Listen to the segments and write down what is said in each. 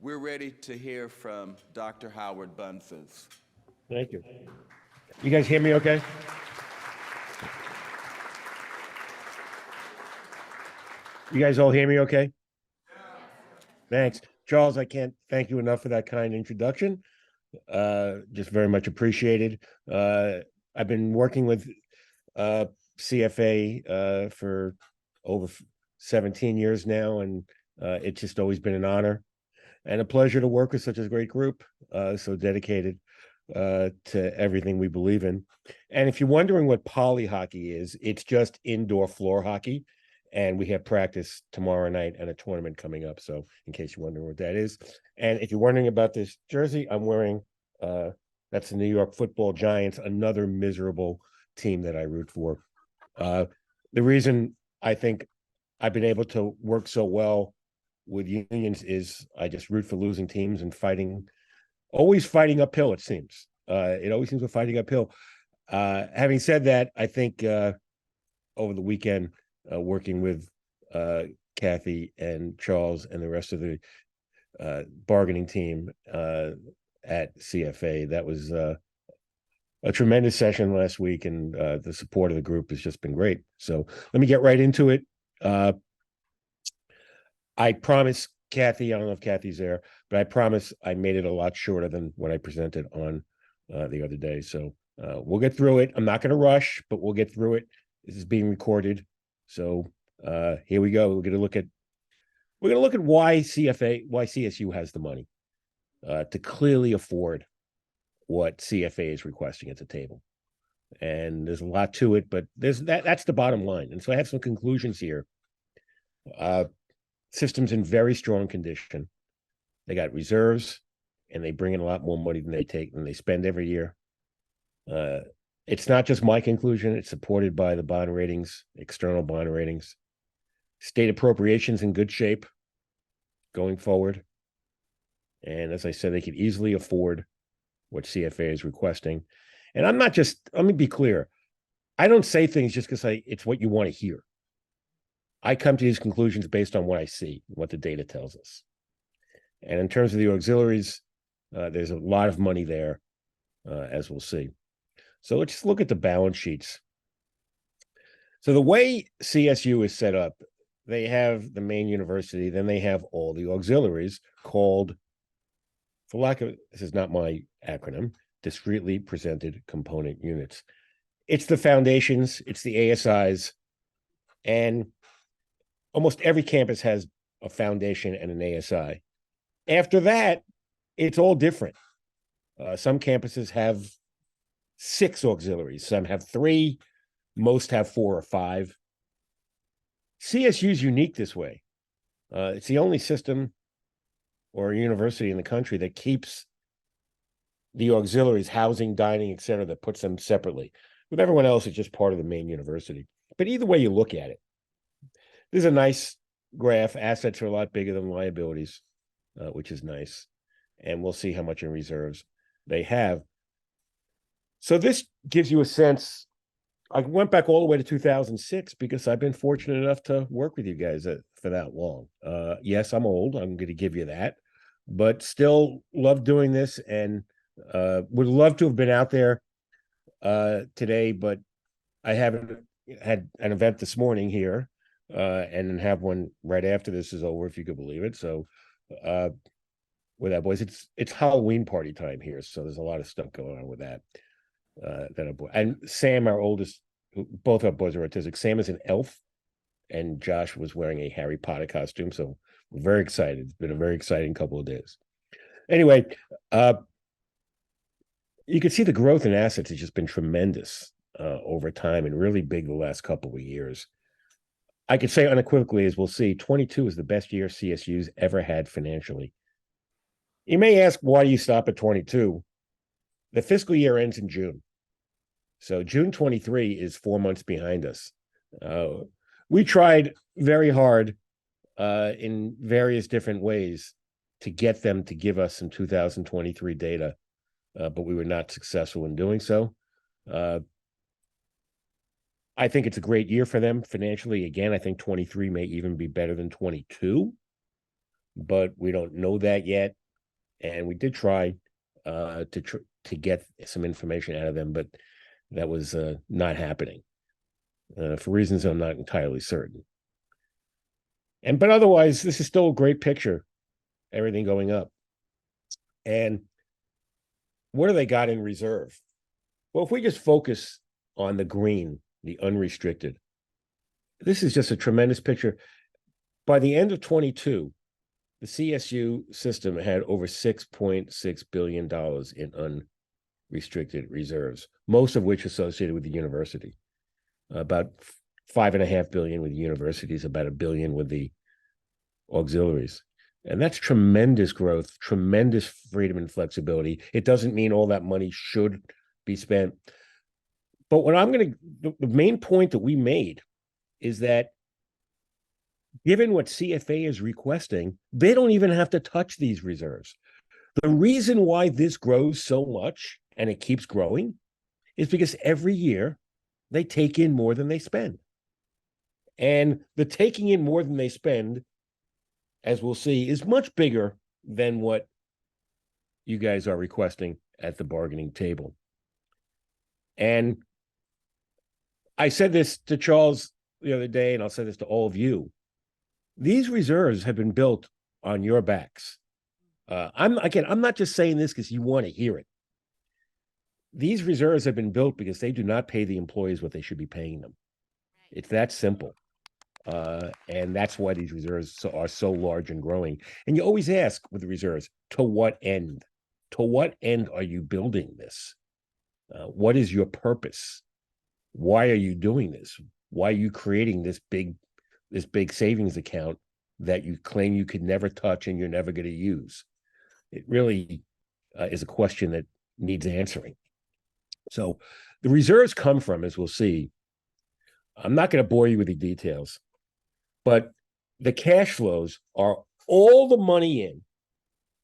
We're ready to hear from Dr. Howard Bunsis. Thank you. You guys hear me okay? You guys all hear me okay? Thanks. Charles, I can't thank you enough for that kind introduction. Just very much appreciated. I've been working with CFA for over 17 years now, and it's just always been an honor and a pleasure to work with such a great group, so dedicated to everything we believe in. And if you're wondering what poly hockey is, it's just indoor floor hockey. And we have practice tomorrow night and a tournament coming up. So in case you're wondering what that is. And if you're wondering about this jersey, I'm wearing, that's the New York Football Giants, another miserable team that I root for. The reason I think I've been able to work so well with unions is I just root for losing teams and always fighting uphill, it seems. It always seems we're fighting uphill. Having said that, I think over the weekend, working with Kathy and Charles and the rest of the bargaining team at CFA, that was a tremendous session last week, and the support of the group has just been great. So let me get right into it. I promise Kathy, I don't know if Kathy's there, but I promise I made it a lot shorter than when I presented on the other day. So we'll get through it. I'm not going to rush, but we'll get through it. This is being recorded. So here we go. We're going to look at why CSU has the money to clearly afford what CFA is requesting at the table. And there's a lot to it, but that's the bottom line. And so I have some conclusions here. System's in very strong condition. They got reserves, and they bring in a lot more money than they spend every year. It's not just my conclusion. It's supported by the bond ratings, external bond ratings. State appropriations in good shape going forward. And as I said, they could easily afford what CFA is requesting. And let me be clear. I don't say things just because it's what you want to hear. I come to these conclusions based on what I see, what the data tells us. And in terms of the auxiliaries, there's a lot of money there, as we'll see. So let's just look at the balance sheets. So the way CSU is set up, they have the main university, then they have all the auxiliaries called, this is not my acronym, discretely presented component units. It's the foundations, it's the ASIs, and almost every campus has a foundation and an ASI. After that, it's all different. Some campuses have 6 auxiliaries. Some have 3. Most have 4 or 5. CSU is unique this way. It's the only system or university in the country that keeps the auxiliaries, housing, dining, etc., that puts them separately. With everyone else, it's just part of the main university. But either way you look at it, there's a nice graph. Assets are a lot bigger than liabilities, which is nice. And we'll see how much in reserves they have. So this gives you a sense. I went back all the way to 2006 because I've been fortunate enough to work with you guys for that long. Yes, I'm old. I'm going to give you that. But still love doing this, and would love to have been out there today, but I haven't had an event this morning here, and then have one right after this is over, if you could believe it. So with that, boys, it's Halloween party time here, so there's a lot of stuff going on with that. And Sam, our oldest, both our boys are autistic. Sam is an elf, and Josh was wearing a Harry Potter costume. So we're very excited. It's been a very exciting couple of days. Anyway, you can see the growth in assets has just been tremendous over time, and really big the last couple of years. I could say unequivocally, as we'll see, 22 is the best year CSU's ever had financially. You may ask, why do you stop at 22? The fiscal year ends in June. So June 23 is 4 months behind us. We tried very hard in various different ways to get them to give us some 2023 data, but we were not successful in doing so. I think it's a great year for them financially. Again, I think 23 may even be better than 22. but we don't know that yet. And we did try to get some information out of them, but that was not happening for reasons I'm not entirely certain. But otherwise, this is still a great picture. Everything going up. And what do they got in reserve? Well, if we just focus on the green, the unrestricted, this is just a tremendous picture. By the end of 22, the CSU system had over $6.6 billion in unrestricted reserves, most of which associated with the university. About $5.5 billion with the universities, about $1 billion with the auxiliaries. And that's tremendous growth, tremendous freedom and flexibility. It doesn't mean all that money should be spent. But what the main point that we made is that given what CFA is requesting, they don't even have to touch these reserves. The reason why this grows so much and it keeps growing is because every year they take in more than they spend. And the taking in more than they spend, as we'll see, is much bigger than what you guys are requesting at the bargaining table. And I said this to Charles the other day, and I'll say this to all of you. These reserves have been built on your backs. I'm not just saying this because you want to hear it. These reserves have been built because they do not pay the employees what they should be paying them. It's that simple. And that's why these reserves are so large and growing. And you always ask with the reserves, to what end? To what end are you building this? What is your purpose? Why are you doing this? Why are you creating this big savings account that you claim you could never touch and you're never going to use? It really is a question that needs answering. So the reserves come from, as we'll see, I'm not going to bore you with the details, but the cash flows are all the money in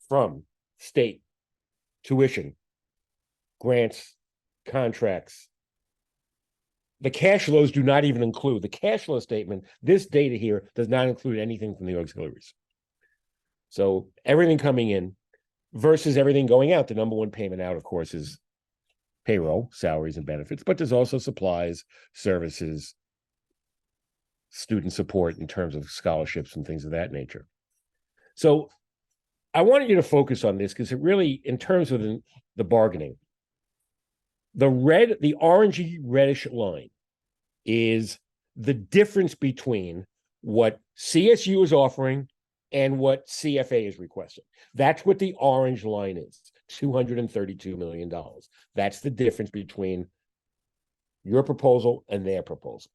from state tuition, grants, contracts. The cash flows do not even include the cash flow statement. This data here does not include anything from the auxiliaries. So everything coming in versus everything going out. The number one payment out, of course, is payroll, salaries, and benefits, but there's also supplies, services, student support in terms of scholarships and things of that nature. So I wanted you to focus on this because it really, in terms of the bargaining, the orangey reddish line is the difference between what CSU is offering and what CFA is requesting. That's what the orange line is, $232 million. That's the difference between your proposal and their proposal.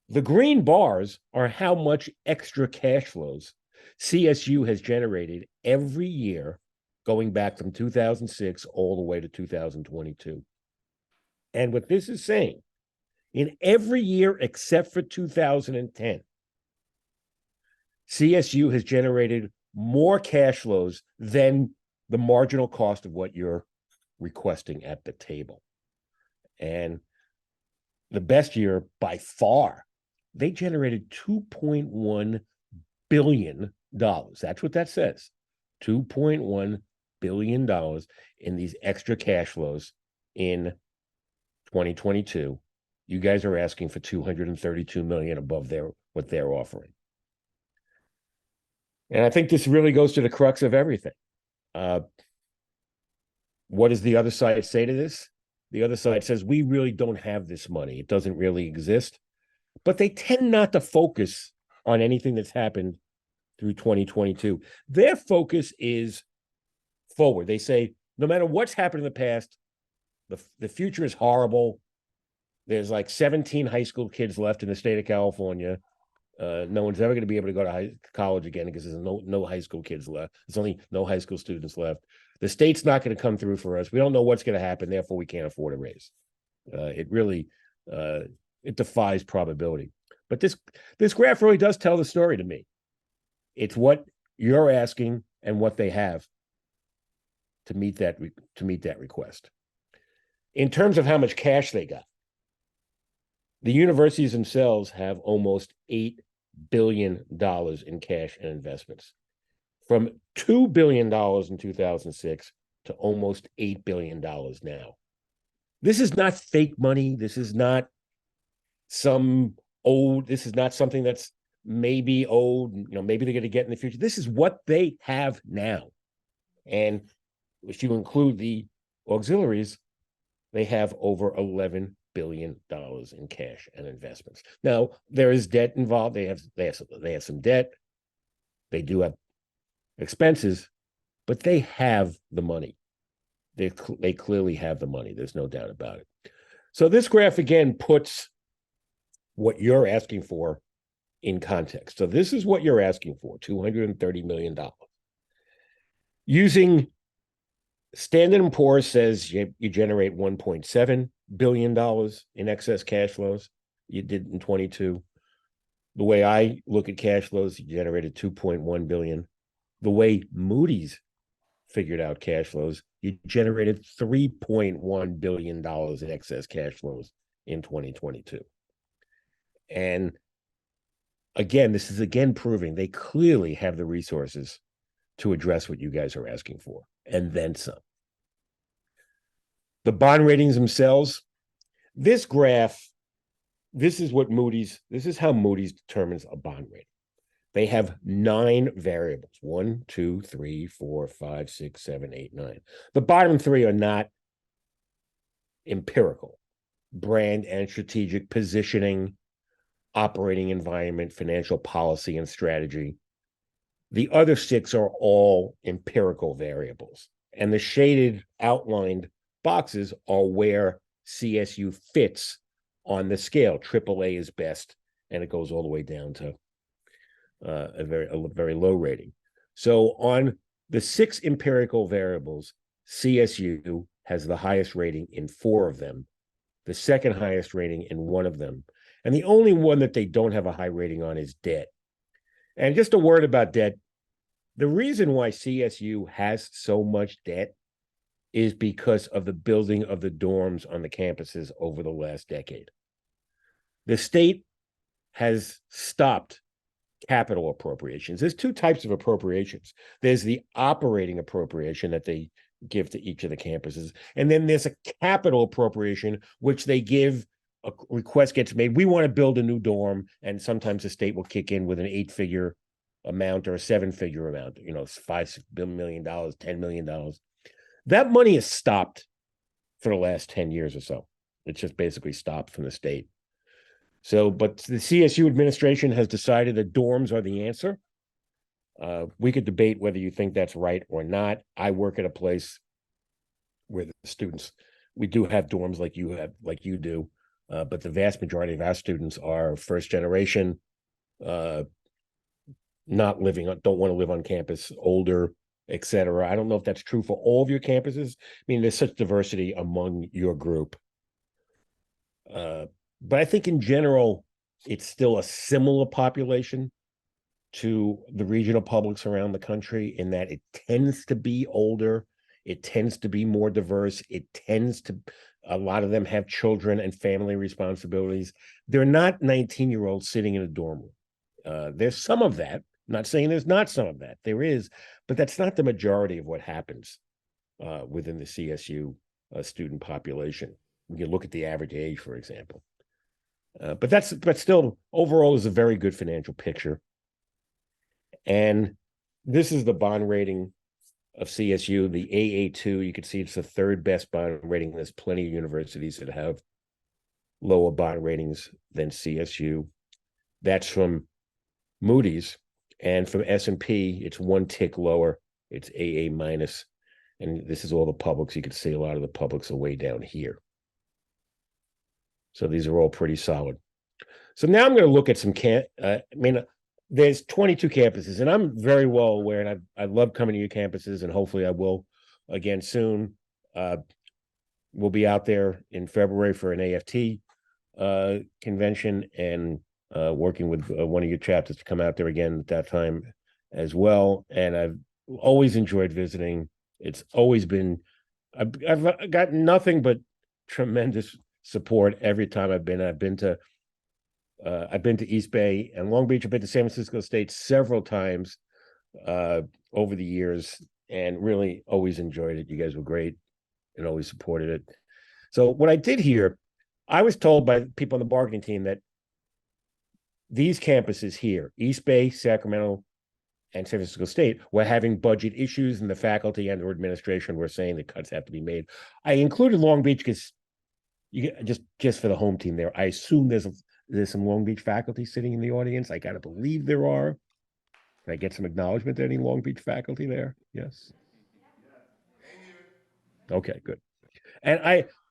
The green bars are how much extra cash flows CSU has generated every year going back from 2006 all the way to 2022. And what this is saying, in every year except for 2010, CSU has generated more cash flows than the marginal cost of what you're requesting at the table. And the best year by far, they generated $2.1 billion. That's what that says. $2.1 billion in these extra cash flows in 2022. You guys are asking for $232 million above what they're offering. And I think this really goes to the crux of everything. What does the other side say to this? The other side says, we really don't have this money. It doesn't really exist. But they tend not to focus on anything that's happened through 2022. Their focus is forward. They say, no matter what's happened in the past, the future is horrible. There's like 17 high school kids left in the state of California. No one's ever going to be able to go to college again because there's no high school kids left. There's only no high school students left. The state's not going to come through for us. We don't know what's going to happen. Therefore, we can't afford a raise. It really it defies probability. But this graph really does tell the story to me. It's what you're asking and what they have to meet that request. In terms of how much cash they got, the universities themselves have almost $8 billion in cash and investments, from $2 billion in 2006 to almost $8 billion now. This is not fake money. This is not this is not something that's maybe old, maybe they're going to get in the future. This is what they have now. And if you include the auxiliaries, they have over $11 billion in cash and investments. Now, there is debt involved. They have some debt. They do have expenses, but they have the money. They clearly have the money. There's no doubt about it. So this graph, again, puts what you're asking for in context. So this is what you're asking for, $230 million. Using Standard & Poor's says you generate $1.7 billion in excess cash flows. You did in 22. The way I look at cash flows, you generated $2.1 billion. The way Moody's figured out cash flows, you generated $3.1 billion in excess cash flows in 2022. And again, this is proving they clearly have the resources to address what you guys are asking for, and then some. The bond ratings themselves, this graph, this is how Moody's determines a bond rating. They have 9 variables: 1, 2, 3, 4, 5, 6, 7, 8, 9. The bottom 3 are not empirical: brand and strategic positioning, operating environment, financial policy, and strategy. The other 6 are all empirical variables. And the shaded outlined boxes are where CSU fits on the scale. AAA is best, and it goes all the way down to a very low rating. So on the 6 empirical variables, CSU has the highest rating in 4 of them, the second highest rating in 1 of them. And the only one that they don't have a high rating on is debt. And just a word about debt. The reason why CSU has so much debt is because of the building of the dorms on the campuses over the last decade. The state has stopped capital appropriations. There's 2 types of appropriations. There's the operating appropriation that they give to each of the campuses, and then there's a capital appropriation, which they give. A request gets made, we want to build a new dorm, and sometimes the state will kick in with an 8-figure amount or a 7-figure amount, $5 million, $10 million. That money is stopped for the last 10 years or so. It's just basically stopped from the state. So, but the CSU administration has decided that dorms are the answer. We could debate whether you think that's right or not. I work at a place where the students, we do have dorms like you do. But the vast majority of our students are first generation, don't want to live on campus, older, etc. I don't know if that's true for all of your campuses. I mean, there's such diversity among your group. But I think in general, it's still a similar population to the regional publics around the country in that it tends to be older. It tends to be more diverse. A lot of them have children and family responsibilities. They're not 19-year-olds sitting in a dorm room. There's some of that. I'm not saying there's not some of that. There is, but that's not the majority of what happens within the CSU student population. We can look at the average age, for example. But still, overall, is a very good financial picture. And this is the bond rating of CSU, the AA2. You can see it's the 3rd best bond rating. There's plenty of universities that have lower bond ratings than CSU. That's from Moody's, and from S&P, it's 1 tick lower. It's AA minus, and this is all the publics. You can see a lot of the publics are way down here. So these are all pretty solid. So now I'm going to look at some there's 22 campuses, and I'm very well aware, and I love coming to your campuses, and hopefully I will again soon. We'll be out there in February for an AFT convention, and working with one of your chapters to come out there again at that time as well. And I've always enjoyed visiting. It's always been, I've got nothing but tremendous support every time I've been. I've been to I've been to East Bay and Long Beach. I've been to San Francisco State several times over the years, and really always enjoyed it. You guys were great and always supported it. So what I did here, I was told by people on the marketing team that these campuses here, East Bay, Sacramento, and San Francisco State, were having budget issues, and the faculty and their administration were saying that cuts have to be made. I included Long Beach because you just for the home team there. I assume there's some Long Beach faculty sitting in the audience. I gotta believe there are. Can I get some acknowledgement to any Long Beach faculty there? Yes. Okay, good. And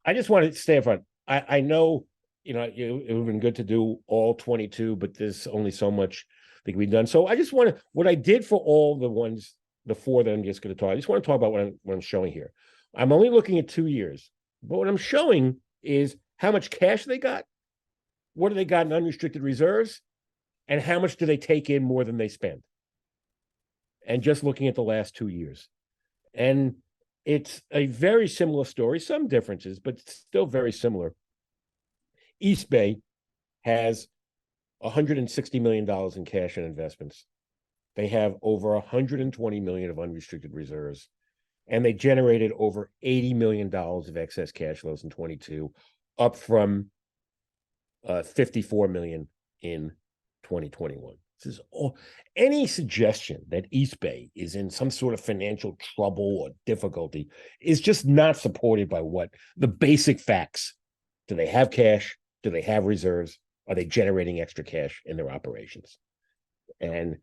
I just want to stay up front. I know, it would have been good to do all 22, but there's only so much that can be done. So I just want to, what I did for all the four that I'm just going to talk, I just want to talk about what I'm showing here. I'm only looking at 2 years, but what I'm showing is how much cash they got, what do they got in unrestricted reserves, and how much do they take in more than they spend. And just looking at the last 2 years. And it's a very similar story, some differences, but still very similar. East Bay has $160 million in cash and investments. They have over $120 million of unrestricted reserves, and they generated over $80 million of excess cash flows in 22, up from $54 million in 2021. This is all. Any suggestion that East Bay is in some sort of financial trouble or difficulty is just not supported by what the basic facts. Do they have cash? Do they have reserves? Are they generating extra cash in their operations? And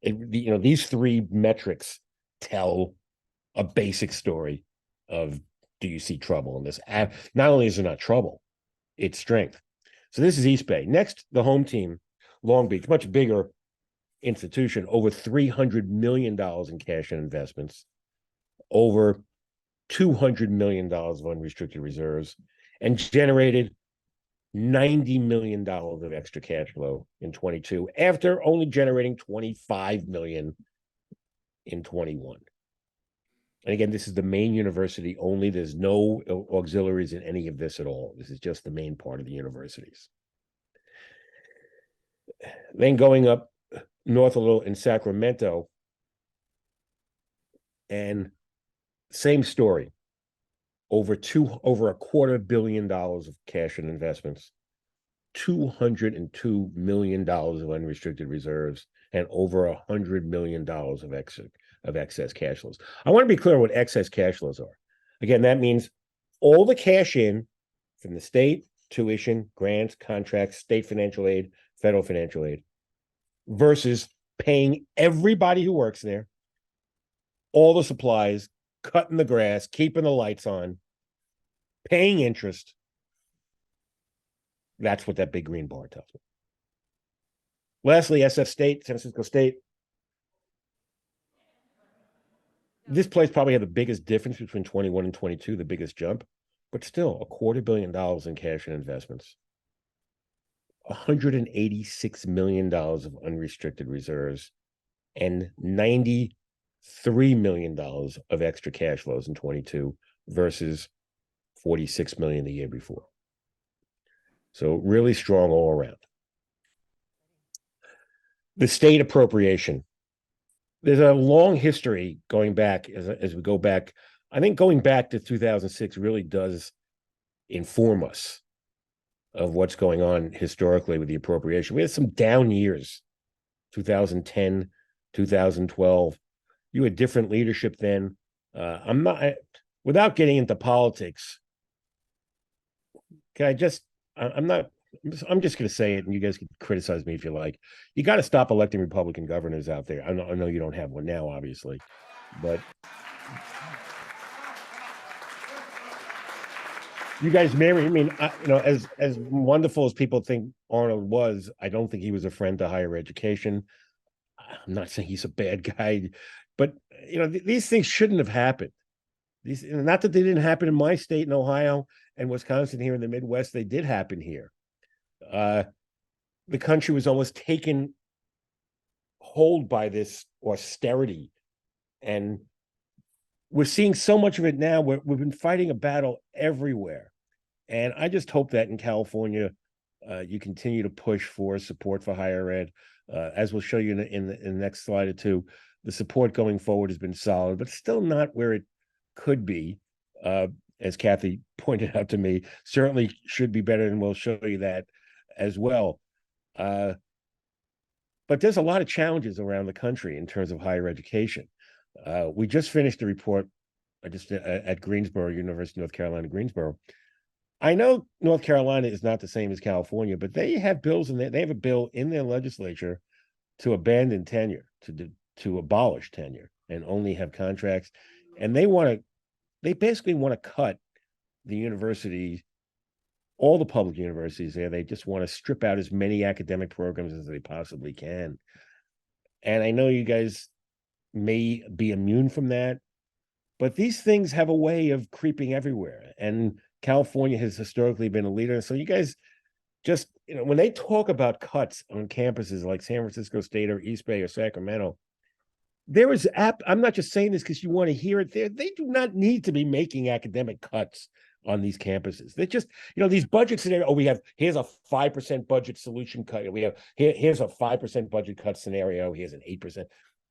these three metrics tell a basic story of, do you see trouble in this? Not only is there not trouble, it's strength. So this is East Bay. Next, the home team, Long Beach, much bigger institution, over $300 million in cash and investments, over $200 million of unrestricted reserves, and generated $90 million of extra cash flow in 22 after only generating $25 million in 21. And again, this is the main university only. There's no auxiliaries in any of this at all. This is just the main part of the universities. Then going up north a little in Sacramento, and same story. Over $250 million of cash and investments, $202 million of unrestricted reserves, and over $100 million of excess cash flows. I want to be clear what excess cash flows are. Again, that means all the cash in from the state, tuition, grants, contracts, state financial aid, federal financial aid, versus paying everybody who works there, all the supplies, cutting the grass, keeping the lights on, paying interest. That's what that big green bar tells me. Lastly, SF State, San Francisco State. This place probably had the biggest difference between 21 and 22, the biggest jump, but still $250 million in cash and investments. $186 million of unrestricted reserves, and $93 million of extra cash flows in 22 versus $46 million the year before. So really strong all around. The state appropriation. There's a long history going back as we go back. I think going back to 2006 really does inform us of what's going on historically with the appropriation. We had some down years, 2010, 2012. You had different leadership then. Without getting into politics, I'm just going to say it, and you guys can criticize me if you like. You got to stop electing Republican governors out there. I know you don't have one now, obviously, but you guys marry. I mean, as wonderful as people think Arnold was, I don't think he was a friend to higher education. I'm not saying he's a bad guy, but these things shouldn't have happened. Not that they didn't happen in my state in Ohio and Wisconsin here in the Midwest. They did happen here. The country was almost taken hold by this austerity, and we're seeing so much of it now. We've been fighting a battle everywhere, and I just hope that in California, You continue to push for support for higher ed. As we'll show you in the next slide or two, the support going forward has been solid, but still not where it could be. As Kathy pointed out to me, certainly should be better, and we'll show you that as well. But there's a lot of challenges around the country in terms of higher education. We just finished a report at Greensboro, University of North Carolina, Greensboro. I know North Carolina is not the same as California, but they have bills and they have a bill in their legislature to abandon tenure, to abolish tenure and only have contracts. And they basically want to cut the university, all the public universities there. They just want to strip out as many academic programs as they possibly can. And I know you guys may be immune from that, but these things have a way of creeping everywhere. And California has historically been a leader. So you guys just, when they talk about cuts on campuses like San Francisco State or East Bay or Sacramento, I'm not just saying this because you want to hear it there. They do not need to be making academic cuts on these campuses. They just, these budget scenarios. Oh, here's a 5% budget solution cut. Here's a 5% budget cut scenario. Here's an 8%.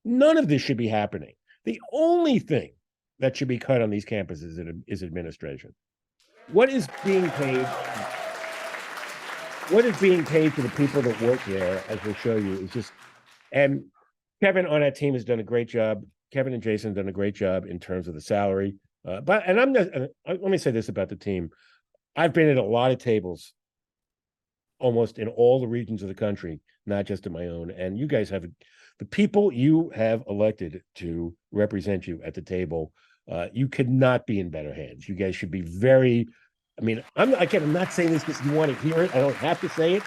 None of this should be happening. The only thing that should be cut on these campuses is administration. What is being paid? What is being paid to the people that work there, as we'll show you, is just, and Kevin on that team has done a great job. Kevin and Jason have done a great job in terms of the salary. Let me say this about the team. I've been at a lot of tables, almost in all the regions of the country, not just in my own. And you guys have, the people you have elected to represent you at the table, you could not be in better hands. You guys should be very, I'm not saying this because you want to hear it. I don't have to say it,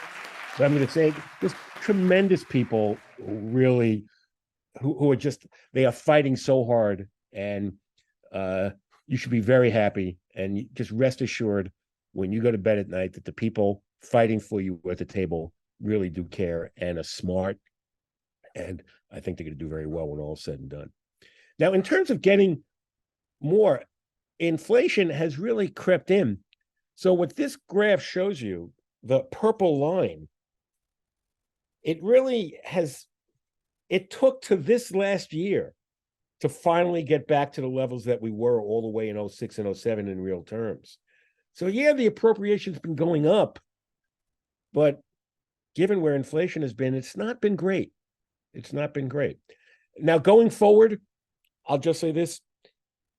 but I'm going to say it. Just tremendous people who are just, they are fighting so hard, and you should be very happy, and just rest assured when you go to bed at night that the people fighting for you at the table really do care and are smart, and I think they're going to do very well when all's said and done. Now, in terms of getting more, inflation has really crept in. So what this graph shows you, the purple line, it took to this last year to finally get back to the levels that we were all the way in 06 and 07 in real terms. So yeah, the appropriation's been going up, but given where inflation has been, it's not been great. It's not been great. Now, going forward, I'll just say this.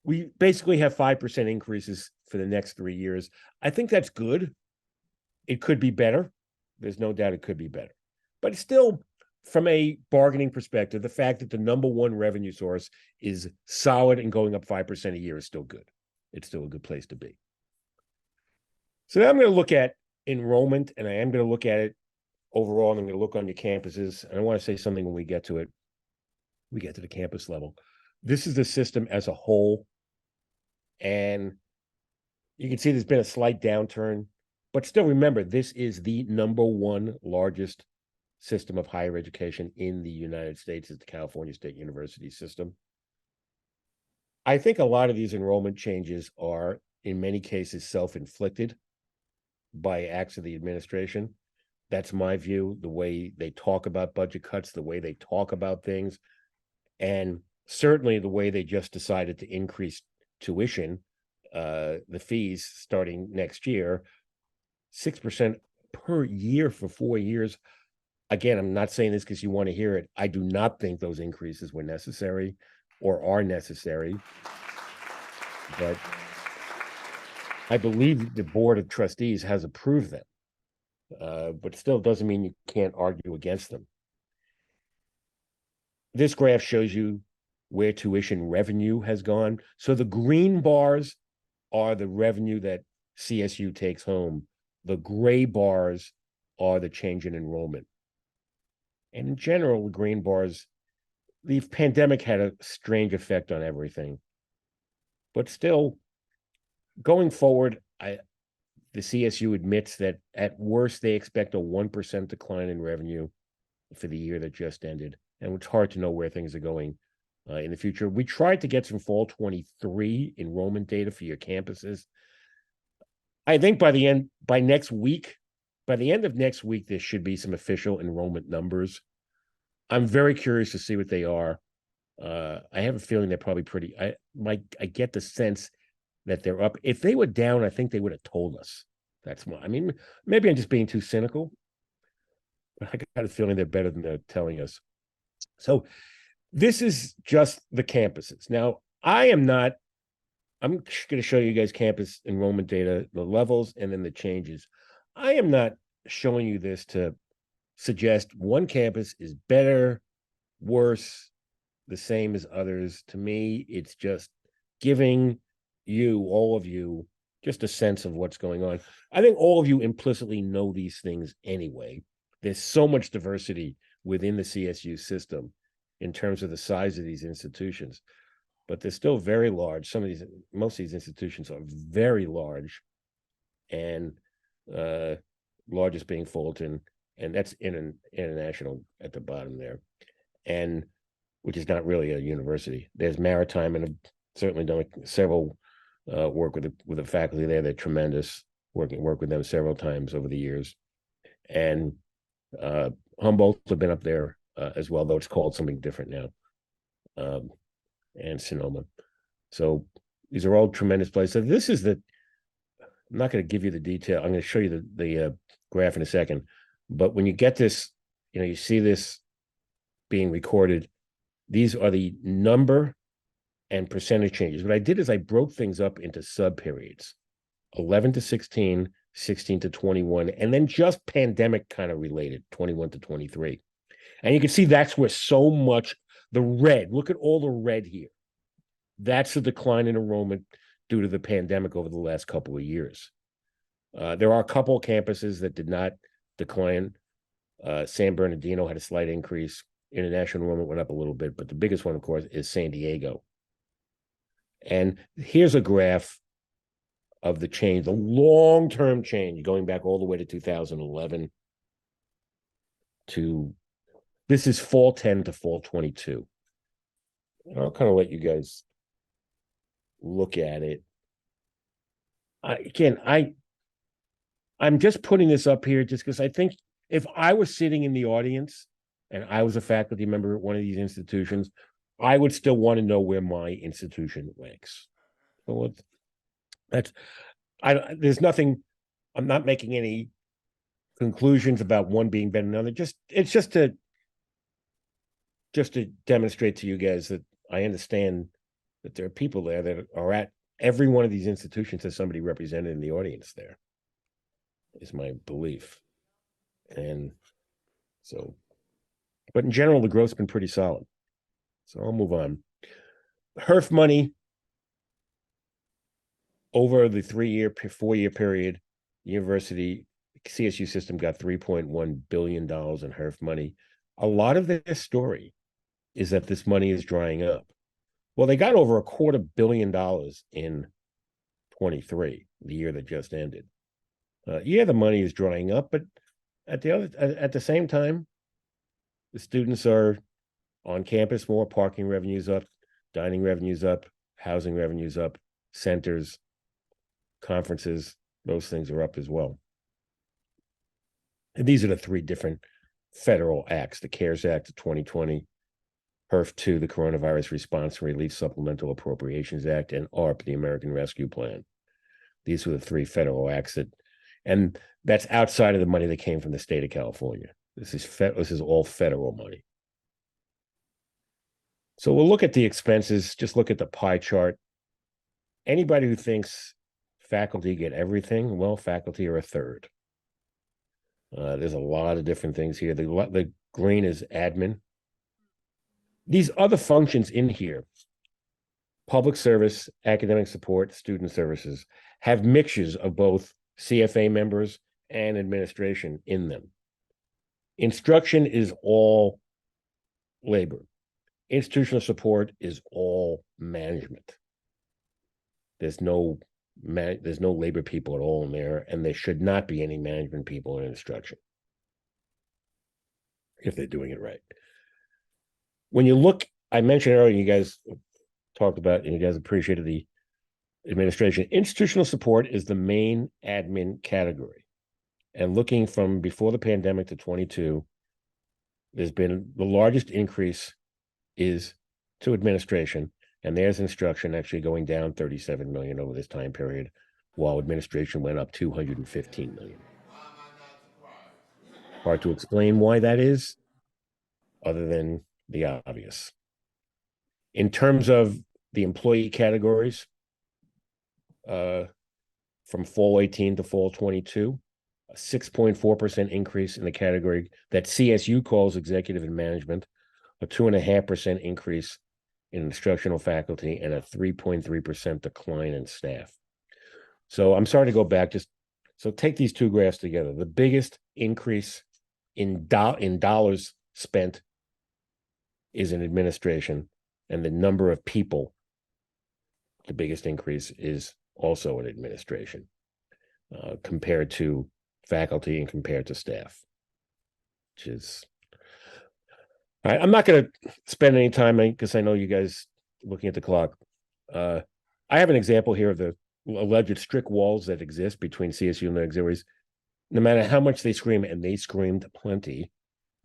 We basically have 5% increases for the next 3 years. I think that's good. It could be better. There's no doubt it could be better. But still, from a bargaining perspective, the fact that the number one revenue source is solid and going up 5% a year is still good. It's still a good place to be. So now I'm going to look at enrollment, and I am going to look at it overall, and I'm going to look on your campuses. And I want to say something when we get to it. We get to the campus level. This is the system as a whole. And you can see there's been a slight downturn, but still remember, this is the number one largest system of higher education in the United States, is the California State University system. I think a lot of these enrollment changes are, in many cases, self-inflicted by acts of the administration. That's my view, the way they talk about budget cuts, the way they talk about things, and certainly the way they just decided to increase tuition, the fees starting next year, 6% per year for 4 years. Again, I'm not saying this because you want to hear it. I do not think those increases were necessary or are necessary. But I believe the Board of Trustees has approved them. But still doesn't mean you can't argue against them. This graph shows you where tuition revenue has gone. So the green bars are the revenue that CSU takes home. The gray bars are the change in enrollment. And in general, the green bars, the pandemic had a strange effect on everything. But still, going forward, the CSU admits that at worst, they expect a 1% decline in revenue for the year that just ended. And it's hard to know where things are going in the future. We tried to get some fall 23 enrollment data for your campuses. I think by next week, by the end of next week, there should be some official enrollment numbers. I'm very curious to see what they are. I have a feeling they're probably pretty. I get the sense that they're up. If they were down, I think they would have told us. That's my. I mean, maybe I'm just being too cynical, but I got a feeling they're better than they're telling us. So this is just the campuses. Now, I am not. I'm going to show you guys campus enrollment data, the levels, and then the changes. I am not showing you this to suggest one campus is better, worse, the same as others. To me, it's just giving you, all of you, just a sense of what's going on. I think all of you implicitly know these things anyway. There's so much diversity within the CSU system in terms of the size of these institutions, but they're still very large. Most of these institutions are very large, and largest being Fulton, and that's international at the bottom there, and which is not really a university. There's Maritime, and I've certainly done several work with the faculty there. They're tremendous. Work with them several times over the years, and Humboldt have been up there as well, though it's called something different now, and Sonoma. So these are all tremendous places. So this is I'm not going to give you the detail. I'm going to show you the graph in a second. But when you get this, you see this being recorded. These are the number and percentage changes. What I did is I broke things up into sub-periods, 11 to 16, 16 to 21, and then just pandemic kind of related, 21 to 23. And you can see that's where so much, the red, look at all the red here. That's the decline in enrollment due to the pandemic over the last couple of years. There are a couple of campuses that did not decline. San Bernardino had a slight increase. International enrollment went up a little bit, but the biggest one, of course, is San Diego. And here's a graph of the change, the long-term change, going back all the way to 2011 to, this is fall 10 to fall 22. And I'll kind of let you guys look at it. I'm just putting this up here just because I think if I was sitting in the audience and I was a faculty member at one of these institutions, I would still want to know where my institution ranks. So there's nothing, I'm not making any conclusions about one being better than another. It's just to demonstrate to you guys that I understand that there are people there that are at every one of these institutions has somebody represented in the audience there, is my belief. And so, but in general, the growth's been pretty solid. So I'll move on. HERF money over the 4-year period, the university CSU system got $3.1 billion in HERF money. A lot of their story is that this money is drying up. Well, they got over $250 million in 23, the year that just ended. The money is drying up, but at the same time, the students are on campus more, parking revenues up, dining revenues up, housing revenues up, centers, conferences, those things are up as well. And these are the 3 different federal acts: the CARES Act of 2020, HERF 2, the Coronavirus Response and Relief Supplemental Appropriations Act, and ARP, the American Rescue Plan. These were the 3 federal acts and that's outside of the money that came from the state of California. This is all federal money. So we'll look at the expenses, just look at the pie chart. Anybody who thinks faculty get everything, well, faculty are a third. There's a lot of different things here. The green is admin. These other functions in here, public service, academic support, student services, have mixtures of both CFA members and administration in them. Instruction is all labor. Institutional support is all management. There's no labor people at all in there, and there should not be any management people in instruction if they're doing it right. When you look, I mentioned earlier, you guys talked about, and you guys appreciated the administration. Institutional support is the main admin category. And looking from before the pandemic to 22, there's been the largest increase is to administration, and there's instruction actually going down 37 million over this time period, while administration went up 215 million. Hard to explain why that is, other than the obvious. In terms of the employee categories, from fall 18 to fall 22, a 6.4% increase in the category that CSU calls executive and management, a 2.5% increase in instructional faculty, and a 3.3% decline in staff. So I'm sorry to go back. So take these two graphs together. The biggest increase in dollars spent is in administration, and the number of people, the biggest increase is also in administration, compared to faculty and compared to staff, which is all right. I'm not going to spend any time because I know you guys looking at the clock. I have an example here of the alleged strict walls that exist between CSU and the auxiliaries. No matter how much they scream, and they screamed plenty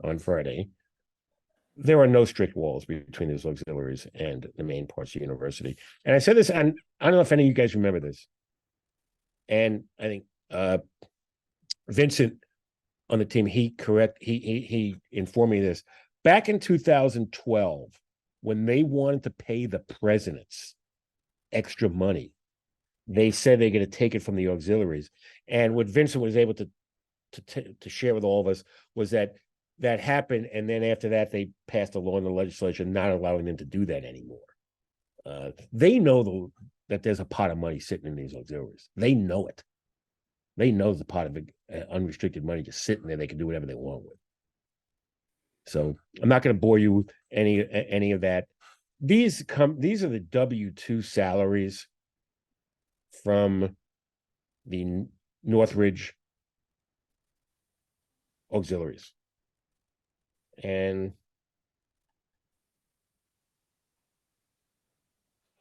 on Friday, there are no strict walls between those auxiliaries and the main parts of the university. And I said this, and I don't know if any of you guys remember this. And I think Vincent on the team, he informed me this. Back in 2012, when they wanted to pay the presidents extra money, they said they're going to take it from the auxiliaries. And what Vincent was able to share with all of us was that happened, and then after that, they passed a law in the legislature not allowing them to do that anymore. They know that there's a pot of money sitting in these auxiliaries. They know it. They know there's a pot of unrestricted money just sitting there. They can do whatever they want with. So I'm not going to bore you with any of that. These are the W-2 salaries from the Northridge auxiliaries. And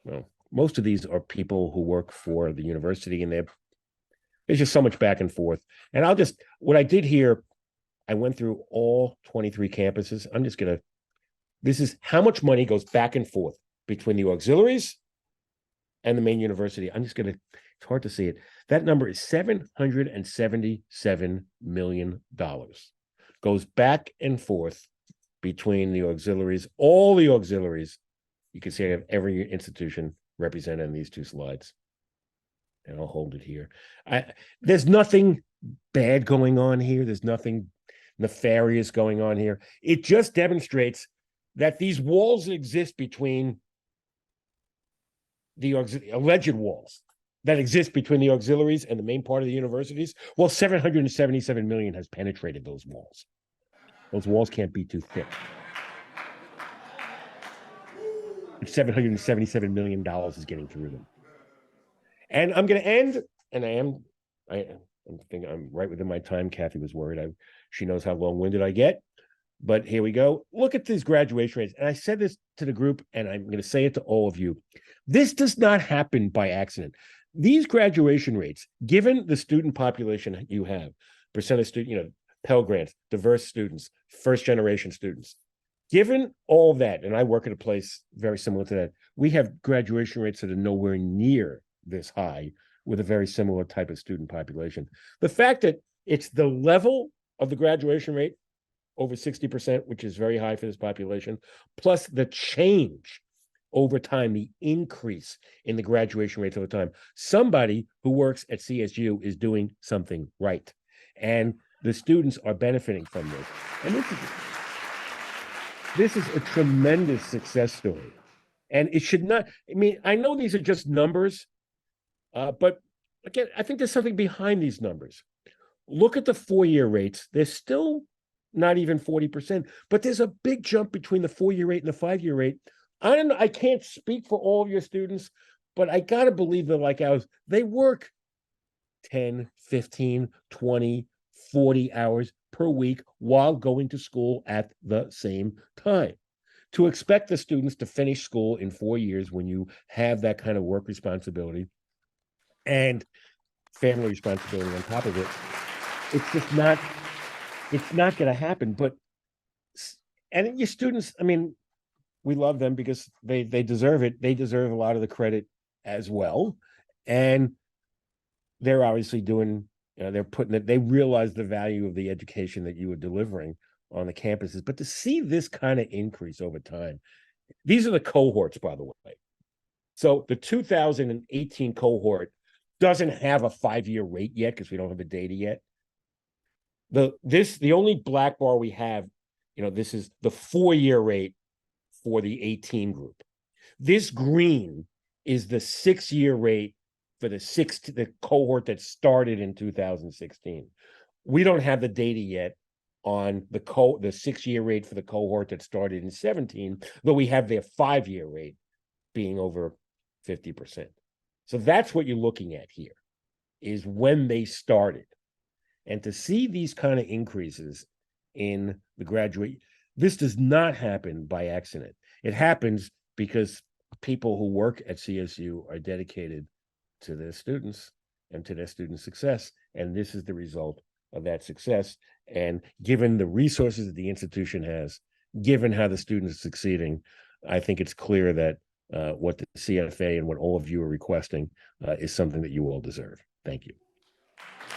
well, most of these are people who work for the university, and there's just so much back and forth. And what I did here, I went through all 23 campuses. This is how much money goes back and forth between the auxiliaries and the main university. It's hard to see it. That number is $777 million. Goes back and forth between the auxiliaries, all the auxiliaries. You can see I have every institution represented in these two slides. And I'll hold it here. There's nothing bad going on here. There's nothing nefarious going on here. It just demonstrates that these walls that exist between the alleged walls that exist between the auxiliaries and the main part of the universities, well, 777 million has penetrated those walls. Those walls can't be too thick. $777 million is getting through them. And I'm going to end, and I'm thinking I'm right within my time. Kathy was worried. She knows how long-winded I get. But here we go. Look at these graduation rates. And I said this to the group, and I'm going to say it to all of you. This does not happen by accident. These graduation rates, given the student population you have, percent of student, Pell Grants, diverse students, first-generation students, given all that, and I work at a place very similar to that, we have graduation rates that are nowhere near this high with a very similar type of student population. The fact that it's the level of the graduation rate over 60%, which is very high for this population, plus the change over time, the increase in the graduation rates over time. Somebody who works at CSU is doing something right. And the students are benefiting from this. And this is a tremendous success story. And it should not, I know these are just numbers, but again, I think there's something behind these numbers. Look at the 4-year rates. They're still not even 40%, but there's a big jump between the 4-year rate and the 5-year rate. I don't know, I can't speak for all of your students, but I got to believe that like ours, they work 10, 15, 20, 40 hours per week while going to school at the same time. To expect the students to finish school in 4 years when you have that kind of work responsibility and family responsibility on top of it, it's just not, it's not going to happen. But and your students, I mean, we love them because they deserve it. They deserve a lot of the credit as well, and they're obviously doing. They're putting it. They realize the value of the education that you were delivering on the campuses. But to see this kind of increase over time, these are the cohorts, by the way. So the 2018 cohort doesn't have a 5-year rate yet because we don't have the data yet. The only black bar we have, this is the 4-year rate for the 18 group. This green is the 6-year rate for the cohort that started in 2016. We don't have the data yet on the 6-year rate for the cohort that started in 17, though we have their 5-year rate being over 50%. So that's what you're looking at here, is when they started. And to see these kind of increases in the graduate, this does not happen by accident. It happens because people who work at CSU are dedicated to their students and to their student success. And this is the result of that success. And given the resources that the institution has, given how the students are succeeding, I think it's clear that what the CFA and what all of you are requesting is something that you all deserve. Thank you.